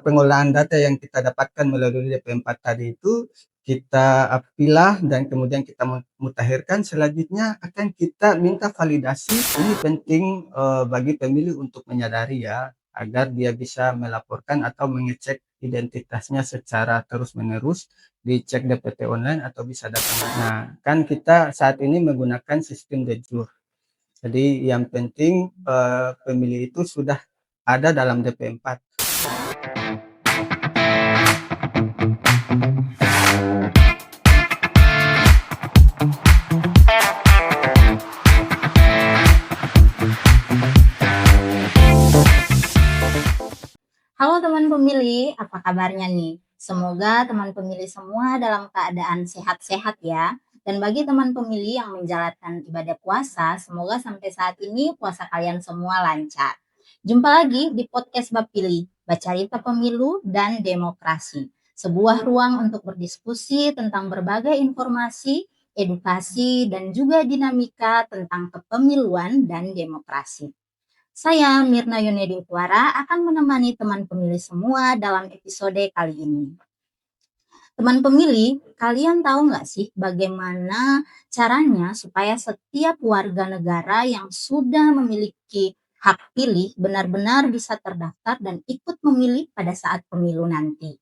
Pengolahan data yang kita dapatkan melalui DP4 tadi itu kita pilah dan kemudian kita mutakhirkan. Selanjutnya akan kita minta validasi. Ini penting bagi pemilih untuk menyadari ya, agar dia bisa melaporkan atau mengecek identitasnya secara terus-menerus, dicek DPT online atau bisa datang. Nah, kan kita saat ini menggunakan sistem de jure. Jadi yang penting pemilih itu sudah ada dalam DP4. Halo teman pemilih, apa kabarnya nih? Semoga teman pemilih semua dalam keadaan sehat-sehat ya. Dan bagi teman pemilih yang menjalankan ibadah puasa, semoga sampai saat ini puasa kalian semua lancar. Jumpa lagi di podcast Bapilih, Bacarita Pemilu dan Demokrasi. Sebuah ruang untuk berdiskusi tentang berbagai informasi, edukasi, dan juga dinamika tentang kepemiluan dan demokrasi. Saya Mirna Yunedi Utwara akan menemani teman pemilih semua dalam episode kali ini. Teman pemilih, kalian tahu nggak sih bagaimana caranya supaya setiap warga negara yang sudah memiliki hak pilih benar-benar bisa terdaftar dan ikut memilih pada saat pemilu nanti?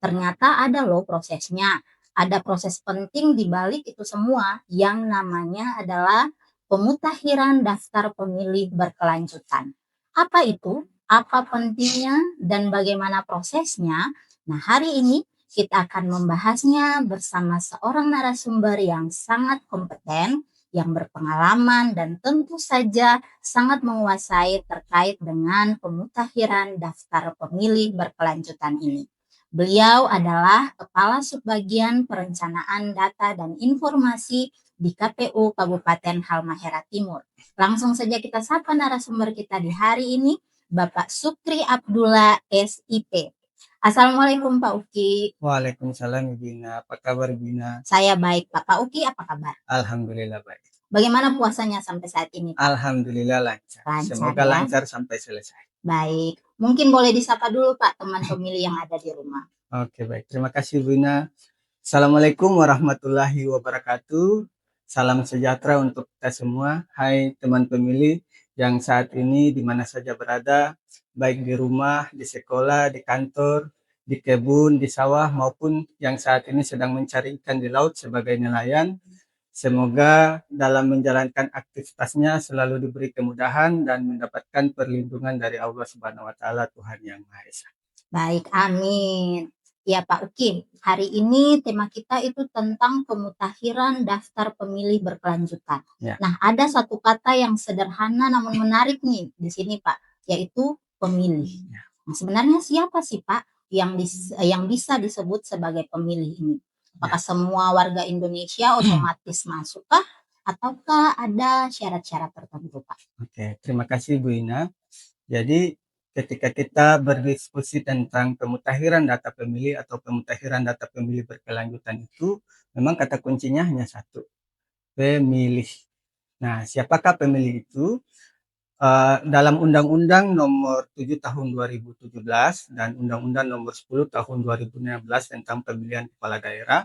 Ternyata ada loh prosesnya. Ada proses penting di balik itu semua yang namanya adalah pemutakhiran daftar pemilih berkelanjutan. Apa itu? Apa pentingnya dan bagaimana prosesnya? Nah, hari ini kita akan membahasnya bersama seorang narasumber yang sangat kompeten, yang berpengalaman dan tentu saja sangat menguasai terkait dengan pemutakhiran daftar pemilih berkelanjutan ini. Beliau adalah Kepala Subbagian Perencanaan Data dan Informasi di KPU Kabupaten Halmahera Timur. Langsung saja kita sapa narasumber kita di hari ini, Bapak Sukri Abdullah SIP. Assalamualaikum Pak Uki. Waalaikumsalam Bina. Apa kabar Bina? Saya baik Pak Uki, apa kabar? Alhamdulillah baik. Bagaimana puasanya sampai saat ini Pak? Alhamdulillah lancar. Semoga ya? lancar sampai selesai. Baik, mungkin boleh disapa dulu Pak teman pemilih yang ada di rumah. Oke baik, terima kasih Bina. Assalamualaikum warahmatullahi wabarakatuh. Salam sejahtera untuk kita semua. Hai teman pemilih yang saat ini di mana saja berada, baik di rumah, di sekolah, di kantor, di kebun, di sawah, maupun yang saat ini sedang mencari ikan di laut sebagai nelayan. Semoga dalam menjalankan aktivitasnya selalu diberi kemudahan dan mendapatkan perlindungan dari Allah Subhanahu wa taala, Tuhan yang Maha Esa. Baik, amin. Ya Pak Uki, hari ini tema kita itu tentang pemutakhiran daftar pemilih berkelanjutan. Ya. Nah, ada satu kata yang sederhana namun menarik nih di sini Pak, yaitu pemilih. Ya. Nah, sebenarnya siapa sih Pak yang bisa disebut sebagai pemilih ini? Apakah semua warga Indonesia otomatis masukkah? Ataukah ada syarat-syarat tertentu Pak? Oke, terima kasih Bu Ina. Jadi ketika kita berdiskusi tentang pemutakhiran data pemilih atau pemutakhiran data pemilih berkelanjutan itu, memang kata kuncinya hanya satu, pemilih. Nah, siapakah pemilih itu? Dalam Undang-Undang Nomor 7 Tahun 2017 dan Undang-Undang Nomor 10 Tahun 2016 tentang pemilihan kepala daerah,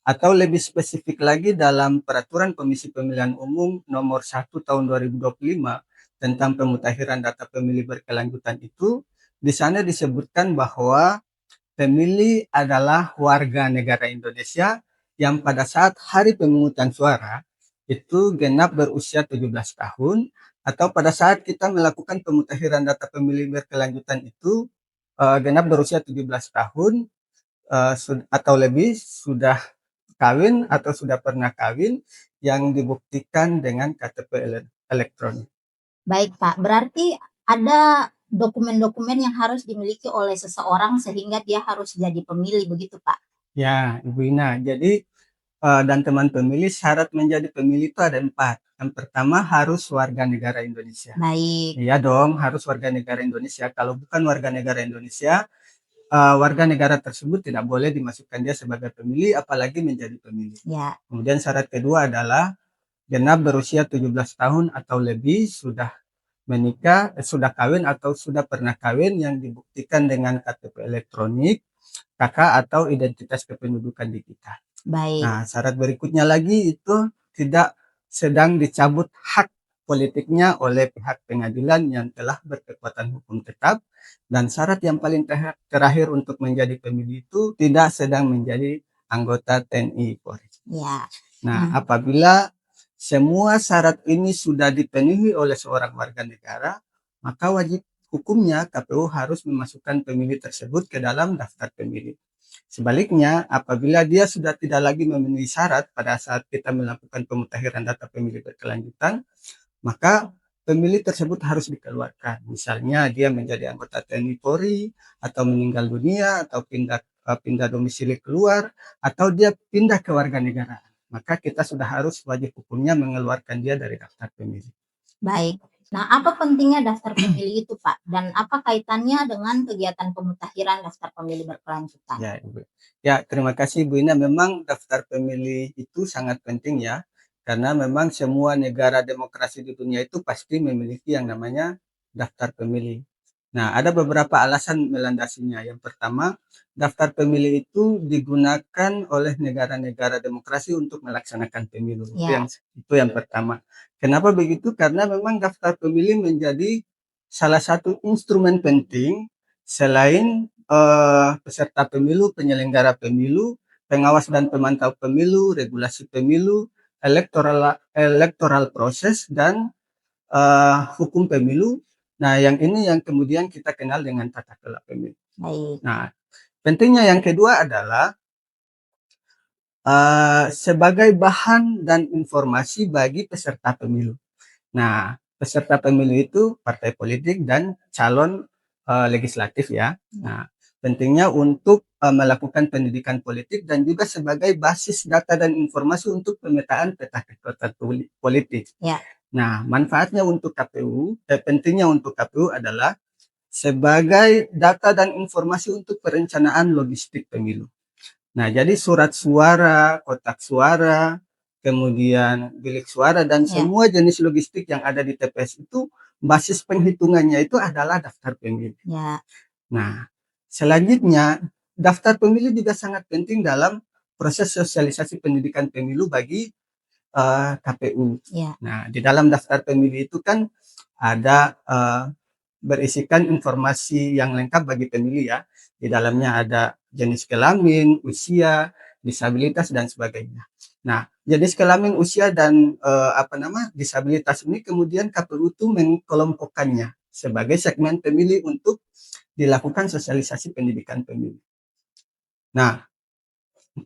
atau lebih spesifik lagi dalam Peraturan Komisi Pemilihan Umum Nomor 1 Tahun 2025 tentang pemutakhiran data pemilih berkelanjutan itu, di sana disebutkan bahwa pemilih adalah warga negara Indonesia yang pada saat hari pemungutan suara itu genap berusia 17 tahun, atau pada saat kita melakukan pemutakhiran data pemilih berkelanjutan itu genap berusia 17 tahun atau lebih, sudah kawin atau sudah pernah kawin yang dibuktikan dengan KTP elektronik. Baik Pak, berarti ada dokumen-dokumen yang harus dimiliki oleh seseorang sehingga dia harus jadi pemilih, begitu Pak? Ya, Ibu Ina. Jadi dan teman pemilih, syarat menjadi pemilih itu ada 4. Yang pertama harus warga negara Indonesia. Baik. Iya dong, harus warga negara Indonesia. Kalau bukan warga negara Indonesia, warga negara tersebut tidak boleh dimasukkan dia sebagai pemilih, apalagi menjadi pemilih. Ya. Kemudian syarat kedua adalah genap berusia 17 tahun atau lebih, sudah menikah, sudah kawin atau sudah pernah kawin yang dibuktikan dengan KTP elektronik, KK atau identitas kependudukan digital. Baik. Nah, syarat berikutnya lagi itu tidak sedang dicabut hak politiknya oleh pihak pengadilan yang telah berkekuatan hukum tetap, dan syarat yang paling terakhir untuk menjadi pemilih itu tidak sedang menjadi anggota TNI Polri. Ya. Nah, apabila semua syarat ini sudah dipenuhi oleh seorang warga negara, maka wajib hukumnya KPU harus memasukkan pemilih tersebut ke dalam daftar pemilih. Sebaliknya, apabila dia sudah tidak lagi memenuhi syarat pada saat kita melakukan pemutakhiran data pemilih berkelanjutan, maka pemilih tersebut harus dikeluarkan. Misalnya dia menjadi anggota TNI Polri, atau meninggal dunia, atau pindah domisili keluar, atau dia pindah ke warga negara. Maka kita sudah harus wajib hukumnya mengeluarkan dia dari daftar pemilih. Baik. Nah, apa pentingnya daftar pemilih itu, Pak? Dan apa kaitannya dengan kegiatan pemutakhiran daftar pemilih berkelanjutan? Ya, Ibu. Ya, terima kasih Bu Ina. Memang daftar pemilih itu sangat penting ya, karena memang semua negara demokrasi di dunia itu pasti memiliki yang namanya daftar pemilih. Nah, ada beberapa alasan melandasinya. Yang pertama, daftar pemilih itu digunakan oleh negara-negara demokrasi untuk melaksanakan pemilu. Ya. Itu yang pertama. Kenapa begitu? Karena memang daftar pemilih menjadi salah satu instrumen penting selain peserta pemilu, penyelenggara pemilu, pengawas dan pemantau pemilu, regulasi pemilu, electoral proses, dan hukum pemilu. Nah, yang ini yang kemudian kita kenal dengan tata kelola pemilu. Baik. Nah, pentingnya yang kedua adalah sebagai bahan dan informasi bagi peserta pemilu. Nah, peserta pemilu itu partai politik dan calon legislatif ya. Nah, pentingnya untuk melakukan pendidikan politik dan juga sebagai basis data dan informasi untuk pemetaan peta kekuatan politik. Ya. Nah, manfaatnya untuk KPU, pentingnya untuk KPU adalah sebagai data dan informasi untuk perencanaan logistik pemilu. Nah, jadi surat suara, kotak suara, kemudian bilik suara, dan semua jenis logistik yang ada di TPS itu basis penghitungannya itu adalah daftar pemilih. Ya. Nah, selanjutnya daftar pemilih juga sangat penting dalam proses sosialisasi pendidikan pemilu bagi KPU. Ya. Nah, di dalam daftar pemilih itu kan ada berisikan informasi yang lengkap bagi pemilih ya. Di dalamnya ada jenis kelamin, usia, disabilitas, dan sebagainya. Nah, jenis kelamin, usia, dan disabilitas ini kemudian KPU itu mengkelompokkannya sebagai segmen pemilih untuk dilakukan sosialisasi pendidikan pemilih. Nah,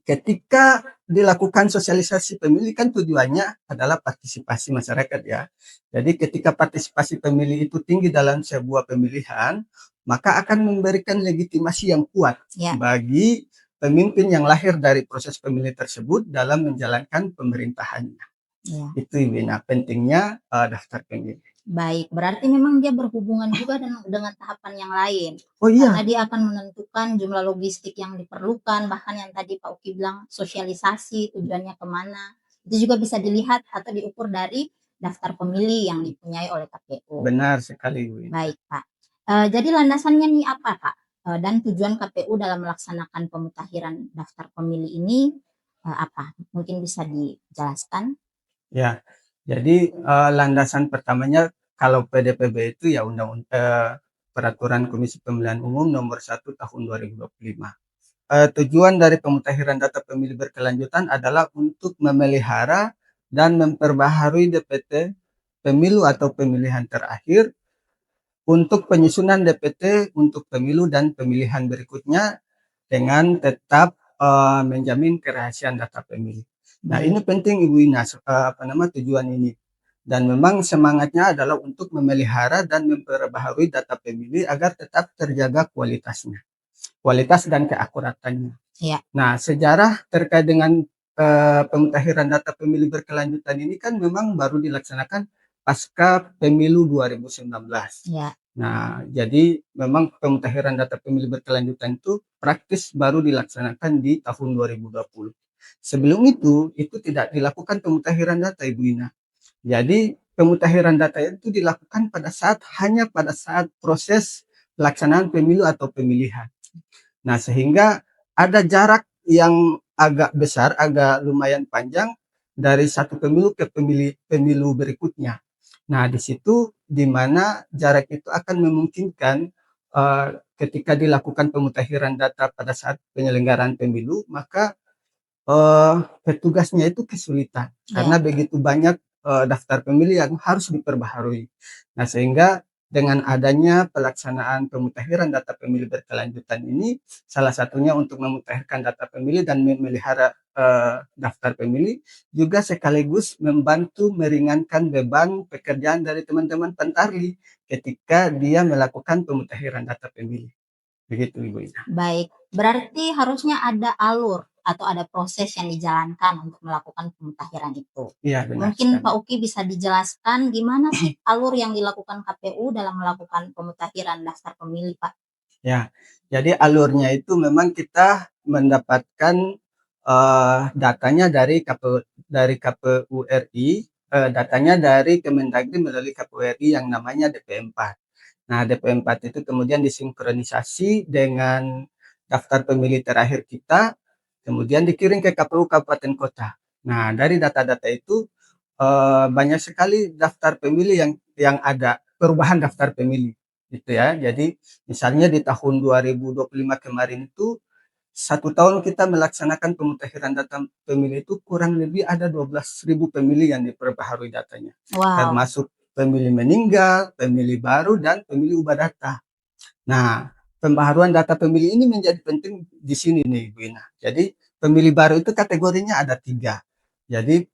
ketika dilakukan sosialisasi pemilih kan tujuannya adalah partisipasi masyarakat ya. Jadi ketika partisipasi pemilih itu tinggi dalam sebuah pemilihan, maka akan memberikan legitimasi yang kuat bagi pemimpin yang lahir dari proses pemilih tersebut dalam menjalankan pemerintahannya. Itu Ibu, pentingnya daftar pemilih. Baik, berarti memang dia berhubungan juga dengan tahapan yang lain. Oh iya. Karena dia akan menentukan jumlah logistik yang diperlukan, bahkan yang tadi Pak Uki bilang sosialisasi tujuannya kemana. Itu juga bisa dilihat atau diukur dari daftar pemilih yang dipunyai oleh KPU. Benar sekali Bu. Baik Pak. Jadi landasannya nih apa Pak? Dan tujuan KPU dalam melaksanakan pemutakhiran daftar pemilih ini apa? Mungkin bisa dijelaskan? Ya, jadi landasan pertamanya kalau PDPB itu ya Peraturan Komisi Pemilihan Umum Nomor 1 Tahun 2025. Tujuan dari pemutakhiran data pemilih berkelanjutan adalah untuk memelihara dan memperbaharui DPT pemilu atau pemilihan terakhir untuk penyusunan DPT untuk pemilu dan pemilihan berikutnya dengan tetap menjamin kerahasiaan data pemilih. Nah, ini penting Ibu Ina, tujuan ini. Dan memang semangatnya adalah untuk memelihara dan memperbaharui data pemilih agar tetap terjaga kualitasnya. Kualitas dan keakuratannya. Ya. Nah, sejarah terkait dengan pemutakhiran data pemilih berkelanjutan ini kan memang baru dilaksanakan pasca pemilu 2019. Ya. Nah, jadi memang pemutakhiran data pemilih berkelanjutan itu praktis baru dilaksanakan di tahun 2020. Sebelum itu tidak dilakukan pemutakhiran data Ibu Ina. Jadi pemutahiran data itu dilakukan hanya pada saat proses pelaksanaan pemilu atau pemilihan. Nah, sehingga ada jarak yang agak besar, agak lumayan panjang dari satu pemilu ke pemilu berikutnya. Nah, di situ di mana jarak itu akan memungkinkan ketika dilakukan pemutahiran data pada saat penyelenggaraan pemilu, maka petugasnya itu kesulitan karena Ya, begitu banyak daftar pemilih yang harus diperbaharui. Nah, sehingga dengan adanya pelaksanaan pemutahiran data pemilih berkelanjutan ini, salah satunya untuk memutahirkan data pemilih dan memelihara daftar pemilih, juga sekaligus membantu meringankan beban pekerjaan dari teman-teman Pantarli ketika dia melakukan pemutahiran data pemilih. Begitu, Ibu Ina. baik. Berarti harusnya ada alur atau ada proses yang dijalankan untuk melakukan pemutahiran itu. Iya, benar Mungkin sekali. Pak Uki bisa dijelaskan gimana sih alur yang dilakukan KPU dalam melakukan pemutahiran daftar pemilih, Pak? Ya, jadi alurnya itu memang kita mendapatkan datanya dari KPU RI, datanya dari Kemendagri melalui KPU RI yang namanya DP4. Nah, DP4 itu kemudian disinkronisasi dengan daftar pemilih terakhir kita, kemudian dikirim ke KPU Kabupaten Kota. Nah, dari data-data itu banyak sekali daftar pemilih yang ada perubahan daftar pemilih gitu ya. Jadi misalnya di tahun 2025 kemarin itu 1 tahun kita melaksanakan pemutahiran data pemilih itu kurang lebih ada 12.000 pemilih yang diperbaharui datanya. Wow, Termasuk pemilih meninggal, pemilih baru, dan pemilih ubah data. Nah, pembaharuan data pemilih ini menjadi penting di sini nih, Bu Ina. Jadi, pemilih baru itu kategorinya ada 3. Jadi,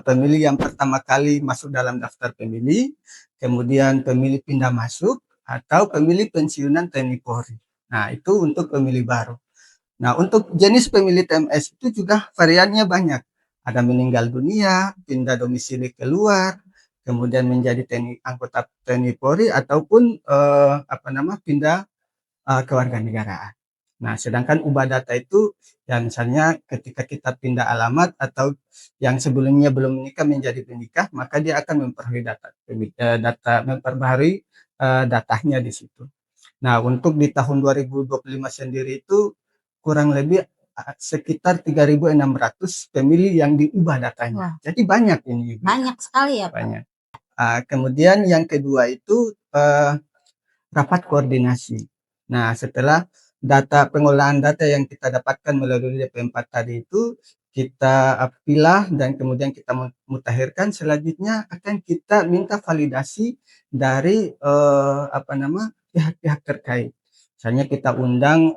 pemilih yang pertama kali masuk dalam daftar pemilih, kemudian pemilih pindah masuk, atau pemilih pensiunan TNI Polri. Nah, itu untuk pemilih baru. Nah, untuk jenis pemilih TMS itu juga variannya banyak. Ada meninggal dunia, pindah domisili keluar, kemudian menjadi anggota TNI Polri, ataupun pindah kewarganegaraan. Nah, sedangkan ubah data itu ya misalnya ketika kita pindah alamat atau yang sebelumnya belum menikah menjadi menikah, maka dia akan memperbaharui datanya di situ. Nah, untuk di tahun 2025 sendiri itu kurang lebih sekitar 3.600 pemilih yang diubah datanya. wah, Jadi banyak ini, Ibu ya, banyak sekali ya, Pak. banyak. Kemudian yang kedua itu rapat koordinasi. Nah, setelah pengolahan data yang kita dapatkan melalui DP4 tadi itu kita pilah dan kemudian kita mutakhirkan, selanjutnya akan kita minta validasi dari pihak-pihak terkait. Misalnya kita undang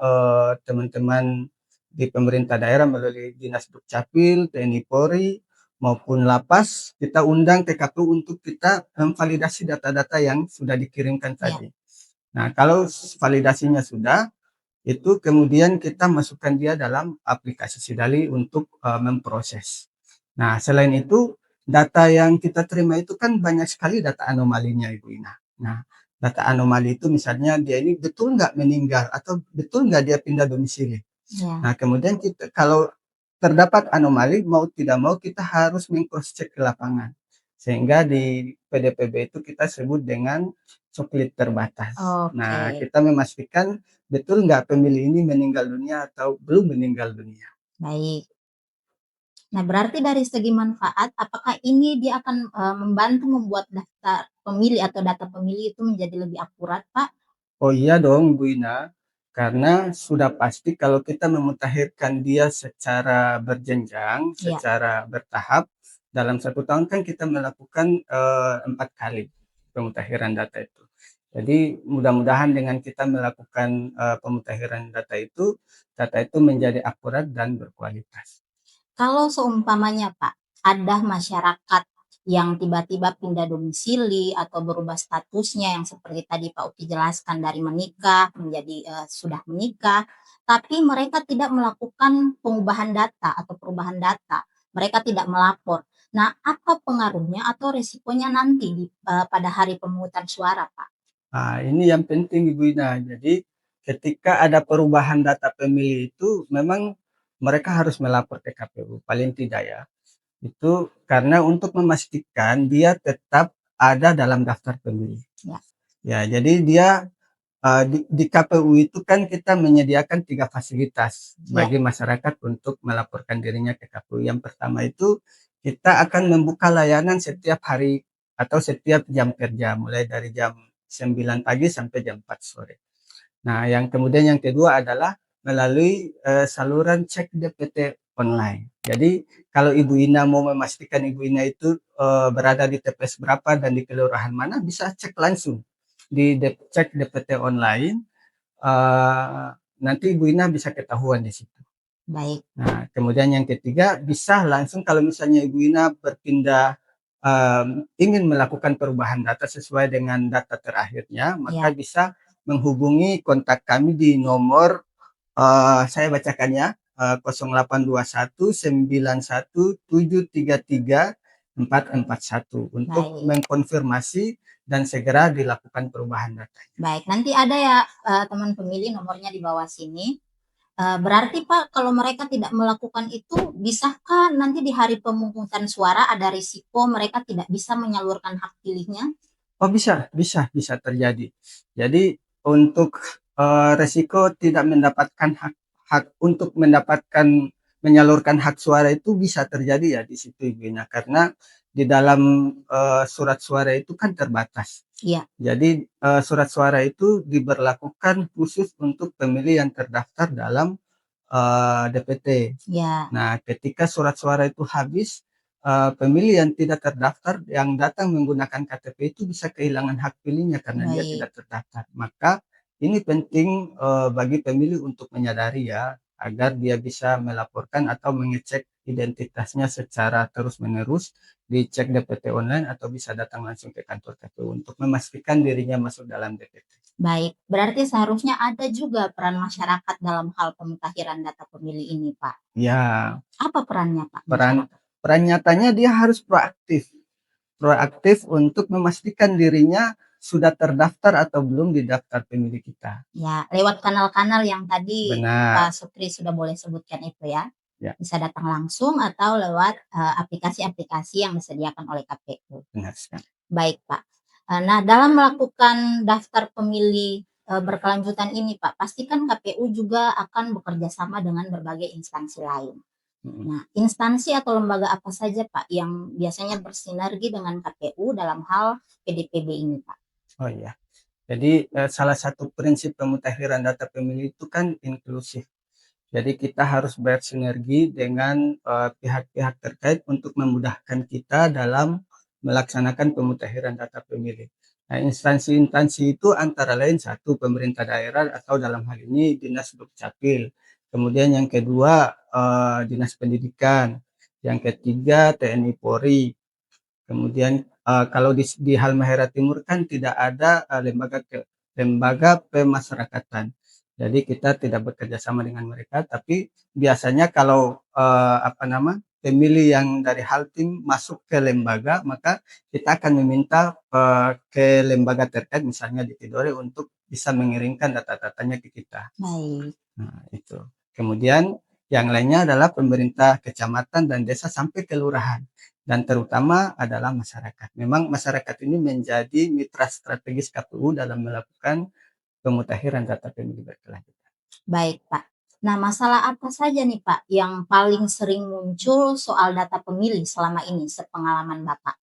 teman-teman di pemerintah daerah melalui Dinas Dukcapil, TNI Polri maupun Lapas, kita undang TKPU untuk kita memvalidasi data-data yang sudah dikirimkan Ya, tadi. Nah, kalau validasinya sudah, itu kemudian kita masukkan dia dalam aplikasi Sidali untuk memproses. Nah, selain itu, data yang kita terima itu kan banyak sekali data anomalinya, Ibu Ina. Nah, data anomali itu misalnya dia ini betul nggak meninggal atau betul nggak dia pindah domisili. ya, Nah, kemudian kita kalau terdapat anomali, mau tidak mau kita harus meng-cross check ke lapangan. Sehingga di PDPB itu kita sebut dengan soklit terbatas. oke, Nah, kita memastikan betul nggak pemilih ini meninggal dunia atau belum meninggal dunia. baik. Nah, berarti dari segi manfaat, apakah ini dia akan membantu membuat daftar pemilih atau data pemilih itu menjadi lebih akurat, Pak? Oh iya dong, Bu Ina. Karena sudah pasti kalau kita memutakhirkan dia secara berjenjang, Iya, secara bertahap, dalam 1 tahun kan kita melakukan 4 kali pemutakhiran data itu. Jadi mudah-mudahan dengan kita melakukan pemutakhiran data itu menjadi akurat dan berkualitas. kalau seumpamanya Pak, ada masyarakat yang tiba-tiba pindah domisili atau berubah statusnya yang seperti tadi Pak Uki jelaskan dari menikah menjadi sudah menikah, tapi mereka tidak melakukan pengubahan data atau perubahan data, mereka tidak melapor. Nah, apa pengaruhnya atau resikonya nanti pada hari pemungutan suara, Pak? Nah, ini yang penting Ibu Ina. Jadi ketika ada perubahan data pemilih itu memang mereka harus melapor ke KPU, paling tidak ya. Itu karena untuk memastikan dia tetap ada dalam daftar pemilih. Ya. Ya, jadi dia di KPU itu kan kita menyediakan 3 fasilitas Ya. bagi masyarakat untuk melaporkan dirinya ke KPU. Yang pertama itu kita akan membuka layanan setiap hari atau setiap jam kerja, mulai dari jam 9 pagi sampai jam 4 sore. Nah, yang kemudian yang kedua adalah melalui saluran cek DPT online. Jadi kalau Ibu Ina mau memastikan Ibu Ina itu berada di TPS berapa dan di kelurahan mana, bisa cek langsung di cek DPT online. Nanti Ibu Ina bisa ketahuan di situ. Baik. Nah, kemudian yang ketiga, bisa langsung kalau misalnya Ibu Ina berpindah, ingin melakukan perubahan data sesuai dengan data terakhirnya, maka Ya. bisa menghubungi kontak kami di nomor, saya bacakannya, 0821 91 733 441 untuk Baik. mengkonfirmasi dan segera dilakukan perubahan data. Baik, nanti ada ya teman pemilih nomornya di bawah sini. Berarti Pak, kalau mereka tidak melakukan itu, bisakah nanti di hari pemungutan suara ada risiko mereka tidak bisa menyalurkan hak pilihnya? Oh, bisa terjadi. Jadi untuk resiko tidak mendapatkan hak untuk mendapatkan menyalurkan hak suara itu bisa terjadi ya di situ Ibu Ina, karena di dalam surat suara itu kan terbatas. Iya. Jadi surat suara itu diberlakukan khusus untuk pemilih yang terdaftar dalam DPT. Ya. Nah, ketika surat suara itu habis, pemilih yang tidak terdaftar yang datang menggunakan KTP itu bisa kehilangan hak pilihnya karena dia tidak terdaftar. Maka ini penting bagi pemilih untuk menyadari ya, agar dia bisa melaporkan atau mengecek identitasnya secara terus-menerus, dicek DPT online atau bisa datang langsung ke kantor KPU untuk memastikan dirinya masuk dalam DPT. Baik, berarti seharusnya ada juga peran masyarakat dalam hal pemutahiran data pemilih ini, Pak. Ya, Apa perannya, Pak? peran nyatanya dia harus proaktif untuk memastikan dirinya sudah terdaftar atau belum di daftar pemilih kita. Ya, lewat kanal-kanal yang tadi Pak Benar. Sukri sudah boleh sebutkan itu ya. Ya, Bisa datang langsung atau lewat aplikasi-aplikasi yang disediakan oleh KPU. benar sekali. Baik, Pak. Nah, dalam melakukan daftar pemilih berkelanjutan ini, Pak, pastikan KPU juga akan bekerja sama dengan berbagai instansi lain. Nah, instansi atau lembaga apa saja, Pak, yang biasanya bersinergi dengan KPU dalam hal PDPB ini, Pak? Oh iya. Jadi salah satu prinsip pemutakhiran data pemilih itu kan inklusif. Jadi kita harus bersinergi dengan pihak-pihak terkait untuk memudahkan kita dalam melaksanakan pemutakhiran data pemilih. Nah, instansi-instansi itu antara lain satu pemerintah daerah atau dalam hal ini Dinas Dukcapil. Kemudian yang kedua Dinas Pendidikan. Yang ketiga TNI Polri. Kemudian kalau di Halmahera Timur kan tidak ada lembaga pemasyarakatan. Jadi kita tidak bekerja sama dengan mereka, tapi biasanya kalau pemilih yang dari Haltim masuk ke lembaga, maka kita akan meminta ke lembaga terkait, misalnya di Tidore, untuk bisa mengirimkan data-datanya ke kita. Baik. Nah, itu. Kemudian yang lainnya adalah pemerintah kecamatan dan desa sampai kelurahan. Dan terutama adalah masyarakat. Memang masyarakat ini menjadi mitra strategis KPU dalam melakukan pemutakhiran data pemilih berkelanjutan. Baik, Pak. Nah, masalah apa saja nih, Pak, yang paling sering muncul soal data pemilih selama ini, sepengalaman Bapak?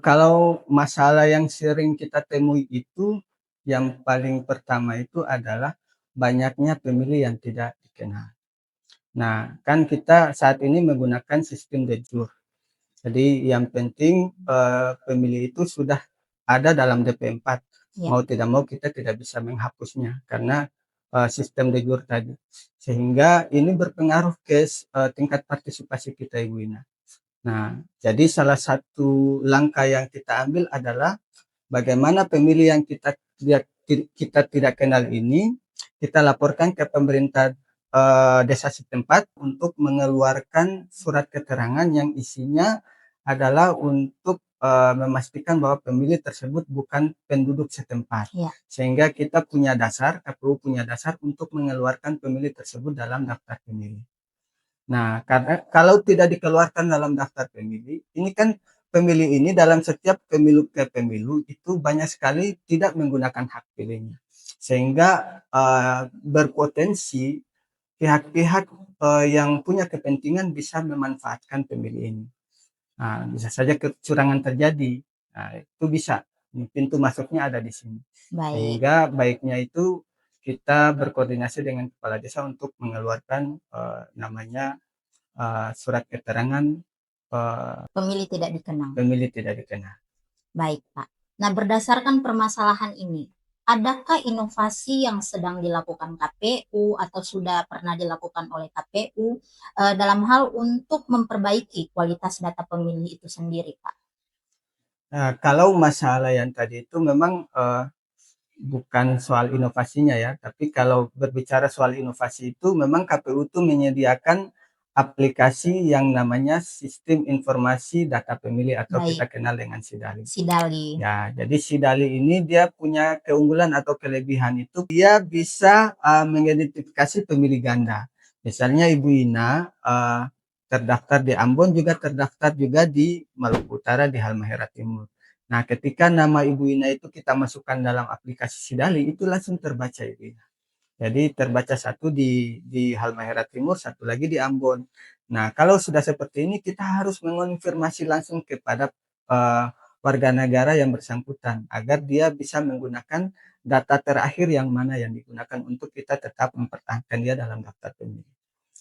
Kalau masalah yang sering kita temui itu, yang paling pertama itu adalah banyaknya pemilih yang tidak dikenal. Nah, kan kita saat ini menggunakan sistem de jure. Jadi yang penting pemilih itu sudah ada dalam DP4. Ya. Mau tidak mau kita tidak bisa menghapusnya karena sistem de jure tadi. Sehingga ini berpengaruh ke tingkat partisipasi kita, Ibu Ina. Nah, jadi salah satu langkah yang kita ambil adalah bagaimana pemilih yang kita tidak kenal ini kita laporkan ke pemerintah desa setempat untuk mengeluarkan surat keterangan yang isinya adalah untuk memastikan bahwa pemilih tersebut bukan penduduk setempat. Ya. Sehingga kita punya dasar, KPU punya dasar untuk mengeluarkan pemilih tersebut dalam daftar pemilih. Nah, karena kalau tidak dikeluarkan dalam daftar pemilih, ini kan pemilih ini dalam setiap pemilu ke pemilu itu banyak sekali tidak menggunakan hak pilihnya. Sehingga berpotensi pihak-pihak yang punya kepentingan bisa memanfaatkan pemilih ini. Nah, bisa saja kecurangan terjadi. Nah, itu bisa. Pintu masuknya ada di sini. Baik. Sehingga baiknya itu kita berkoordinasi dengan kepala desa untuk mengeluarkan namanya surat keterangan Pemilih tidak dikenal. pemilih tidak dikenal. Baik, Pak. Nah, berdasarkan permasalahan ini, adakah inovasi yang sedang dilakukan KPU atau sudah pernah dilakukan oleh KPU dalam hal untuk memperbaiki kualitas data pemilih itu sendiri, Pak? Nah, kalau masalah yang tadi itu memang bukan soal inovasinya ya, tapi kalau berbicara soal inovasi itu memang KPU itu menyediakan aplikasi yang namanya Sistem Informasi Data Pemilih atau kita Baik, kenal dengan SIDALI. Sidali. Ya, jadi SIDALI ini dia punya keunggulan atau kelebihan itu dia bisa mengidentifikasi pemilih ganda. Misalnya Ibu Ina terdaftar di Ambon juga terdaftar juga di Maluku Utara di Halmahera Timur. Nah, ketika nama Ibu Ina itu kita masukkan dalam aplikasi SIDALI itu langsung terbaca Ibu Ina. Jadi terbaca satu di Halmahera Timur, satu lagi di Ambon. Nah, kalau sudah seperti ini kita harus mengonfirmasi langsung kepada warga negara yang bersangkutan agar dia bisa menggunakan data terakhir yang mana yang digunakan untuk kita tetap mempertahankan dia dalam daftar pemilih.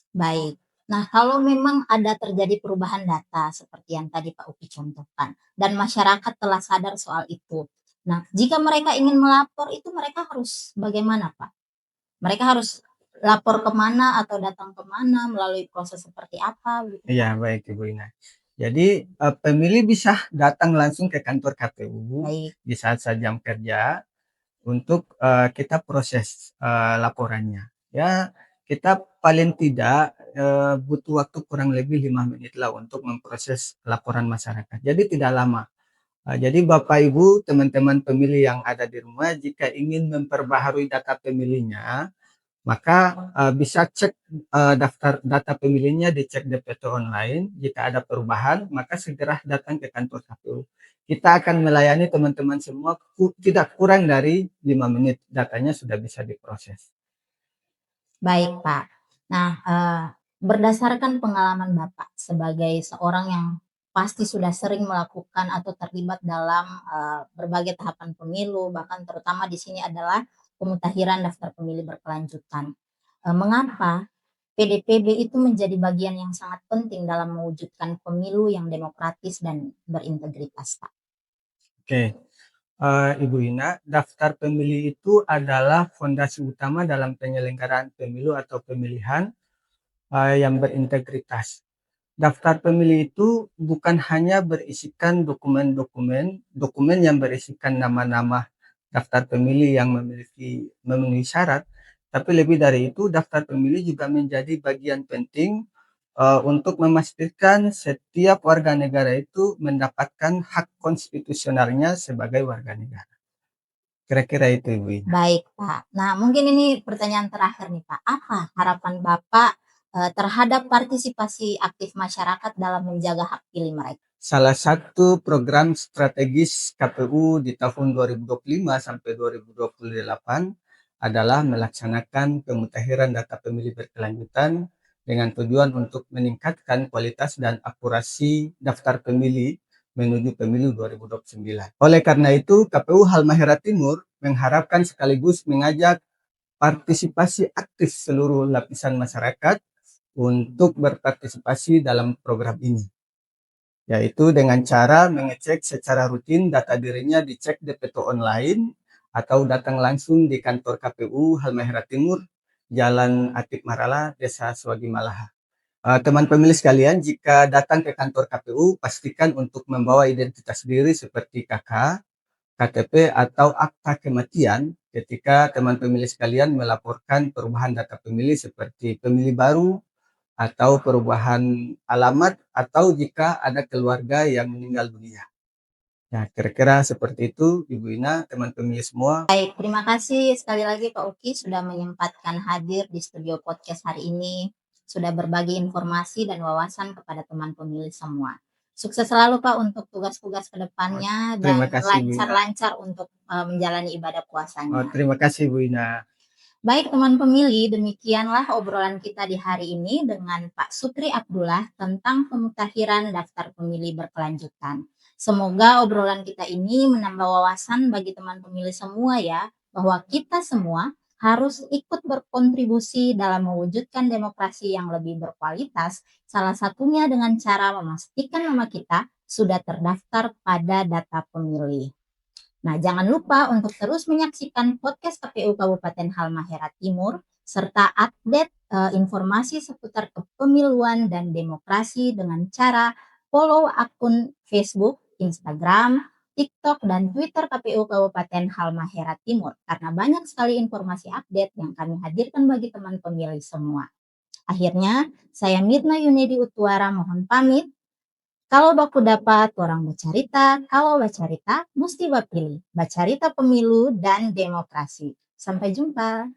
Baik. Nah, kalau memang ada terjadi perubahan data seperti yang tadi Pak Uki contohkan, dan masyarakat telah sadar soal itu. Nah, jika mereka ingin melapor itu mereka harus bagaimana, Pak? Mereka harus lapor kemana atau datang kemana, melalui proses seperti apa gitu, Iya, Pak? baik Ibu Ina. Jadi pemilih bisa datang langsung ke kantor KPU Baik, di saat-saat jam kerja untuk kita proses laporannya. Ya, kita paling tidak butuh waktu kurang lebih 5 menit lah untuk memproses laporan masyarakat. Jadi tidak lama. Jadi Bapak Ibu, teman-teman pemilih yang ada di rumah, jika ingin memperbaharui data pemilihnya, maka bisa cek daftar data pemilihnya dicek DPT online. Jika ada perubahan, maka segera datang ke kantor KPU. Kita akan melayani teman-teman semua tidak kurang dari 5 menit. Datanya sudah bisa diproses. baik, Pak. Nah, berdasarkan pengalaman Bapak sebagai seorang yang pasti sudah sering melakukan atau terlibat dalam, berbagai tahapan pemilu, bahkan terutama di sini adalah pemutahiran daftar pemilih berkelanjutan. Mengapa PDPB itu menjadi bagian yang sangat penting dalam mewujudkan pemilu yang demokratis dan berintegritas, Pak? Oke, Ibu Ina, daftar pemilih itu adalah fondasi utama dalam penyelenggaraan pemilu atau pemilihan yang berintegritas. Daftar pemilih itu bukan hanya berisikan dokumen yang berisikan nama-nama daftar pemilih yang memenuhi syarat, tapi lebih dari itu daftar pemilih juga menjadi bagian penting untuk memastikan setiap warga negara itu mendapatkan hak konstitusionalnya sebagai warga negara. Kira-kira itu Ibu Ina. Baik, Pak. Nah, mungkin ini pertanyaan terakhir nih, Pak. Apa harapan Bapak, terhadap partisipasi aktif masyarakat dalam menjaga hak pilih mereka? Salah satu program strategis KPU di tahun 2025 sampai 2028 adalah melaksanakan pemutahiran data pemilih berkelanjutan dengan tujuan untuk meningkatkan kualitas dan akurasi daftar pemilih menuju pemilu 2029. Oleh karena itu, KPU Halmahera Timur mengharapkan sekaligus mengajak partisipasi aktif seluruh lapisan masyarakat untuk berpartisipasi dalam program ini, yaitu dengan cara mengecek secara rutin data dirinya dicek DPT online atau datang langsung di kantor KPU Halmahera Timur, Jalan Atik Marala, Desa Swagi Malaha. Teman pemilih sekalian, jika datang ke kantor KPU, pastikan untuk membawa identitas diri seperti KK, KTP, atau akta kematian ketika teman pemilih sekalian melaporkan perubahan data pemilih seperti pemilih baru, atau perubahan alamat, atau jika ada keluarga yang meninggal dunia. Nah, kira-kira seperti itu, Ibu Ina, teman pemilih semua. Baik, terima kasih sekali lagi Pak Uki sudah menyempatkan hadir di studio podcast hari ini. sudah berbagi informasi dan wawasan kepada teman pemilih semua. Sukses selalu Pak untuk tugas-tugas ke depannya dan Terima kasih Bu Ina. lancar-lancar untuk menjalani ibadah puasanya. Terima kasih Bu Ina. Baik teman pemilih, demikianlah obrolan kita di hari ini dengan Pak Sukri Abdullah tentang pemutakhiran daftar pemilih berkelanjutan. Semoga obrolan kita ini menambah wawasan bagi teman pemilih semua ya, bahwa kita semua harus ikut berkontribusi dalam mewujudkan demokrasi yang lebih berkualitas, salah satunya dengan cara memastikan nama kita sudah terdaftar pada data pemilih. Nah, jangan lupa untuk terus menyaksikan podcast KPU Kabupaten Halmahera Timur serta update informasi seputar kepemiluan dan demokrasi dengan cara follow akun Facebook, Instagram, TikTok, dan Twitter KPU Kabupaten Halmahera Timur karena banyak sekali informasi update yang kami hadirkan bagi teman pemilih semua. Akhirnya, saya Mirna Yunedi Utwara mohon pamit. Kalau baku dapat orang bercerita, kalau bercerita mesti bapilih. Bacarita pemilu dan demokrasi. Sampai jumpa.